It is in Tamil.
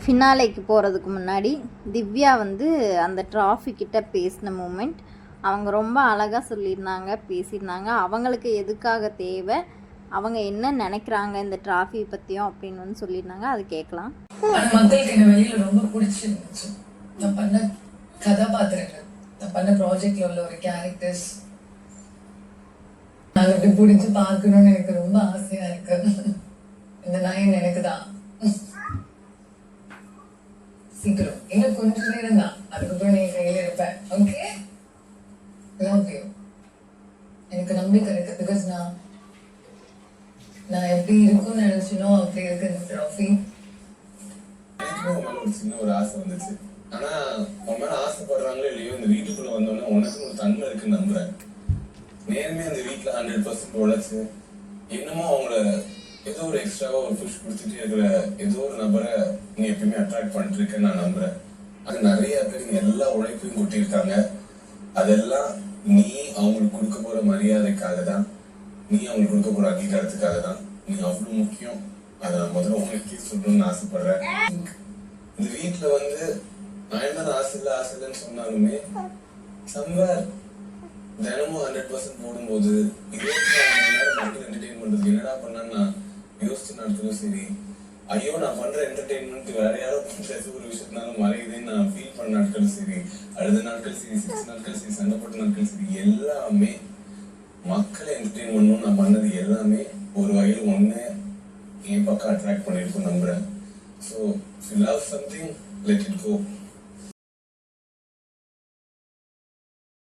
ஃபினாலேக்கு போகிறதுக்கு முன்னாடி திவ்யா வந்து அந்த ட்ராஃபி கிட்ட பேசின மூமெண்ட் அவங்க ரொம்ப அழகாக சொல்லியிருந்தாங்க, பேசியிருந்தாங்க. அவங்களுக்கு எதுக்காக தேவை, அவங்க என்ன நினைக்கிறாங்க இந்த ட்ராஃபி பற்றியும் அப்படின்னு வந்து சொல்லியிருந்தாங்க. அது கேட்கலாம். மக்களுக்கு என்ன வெளியில் ரொம்ப பிடிச்சிருந்துச்சு. நான் பண்ண கதாபாத்திரங்கள், நான் பண்ண ப்ராஜெக்ட்ல உள்ள ஒரு கேரக்டர்ஸ் நான் அப்படி பிடிச்சி பார்க்கணும்னு எனக்கு ரொம்ப ஆசையா இருக்கு. இந்த லைன் எனக்கு தான் சீக்கிரம் இன்னும் கொஞ்சம் நேரம் தான், அதுக்கப்புறம் நீங்க கையில இருப்பேன். Okay, love you. எனக்கு நம்பிக்கை இருக்கு. பிகாஸ் நான் எப்படி இருக்கும்னு நினைச்சனோ அப்படி இருக்கு இந்த ட்ராஃபி. ஒரு சின்ன ஒரு ஆசை வந்துச்சு. ஆனா உன் மேல ஆசைப்படுறாங்களோ இல்லையோ, இந்த வீட்டுக்குள்ள வந்தோடனே உனக்கு ஒரு தன்மை இருக்குன்னு நம்புறேன். நேர்மே அந்த வீட்டுல 100% உழைச்சு இன்னமும் அவங்கள ஏதோ ஒரு எக்ஸ்ட்ராவா ஒரு புஷ் கொடுத்துட்டே இருக்கிற ஏதோ ஒரு நபரை நீ எப்பயுமே அட்ராக்ட் பண்ணிட்டு இருக்கேன்னு நான் நம்புறேன். அது நிறைய பேர் எல்லா உழைப்பையும் கொட்டியிருக்காங்க. அதெல்லாம் நீ அவங்களுக்கு கொடுக்க போற மரியாதைக்காக தான், நீ அவங்களுக்கு கொடுக்க போற அங்கீகாரத்துக்காக தான். நீ அவ்வளவு முக்கியம். அதை நான் முதல்ல உங்களுக்கே சொல்லணும்னு ஆசைப்படுறேன். இந்த வீட்டுல வந்து நான் என்ன ஆசை இல்லைன்னு சொன்னாலுமே சம்வேர் தினமும் 100% போடும்போது 24 மணி நேரம் மக்கள் என்டர்டெயின் பண்றதுக்கு என்னடா பண்ணான்னு நான் யோசிச்சு நடத்துறோம். சரி, ஐயோ நான் பண்ற என்டர்டெயின்மெண்ட் வேற யாரோ பண்ற ஒரு விஷயத்தினாலும் மறையுதுன்னு நான் ஃபீல் பண்ண நாட்கள் சரி, அழுத நாட்கள் சரி, 6 நாட்கள் சரி, சண்டைப்பட்ட நாட்கள் சரி, எல்லாமே மக்களை என்டர்டெயின் பண்ணணும். நான் பண்ணது எல்லாமே ஒரு வகையில் ஒண்ணு என் பக்கம் அட்ராக்ட் பண்ணிருக்கும் நம்புறேன். So if you love something, let it go.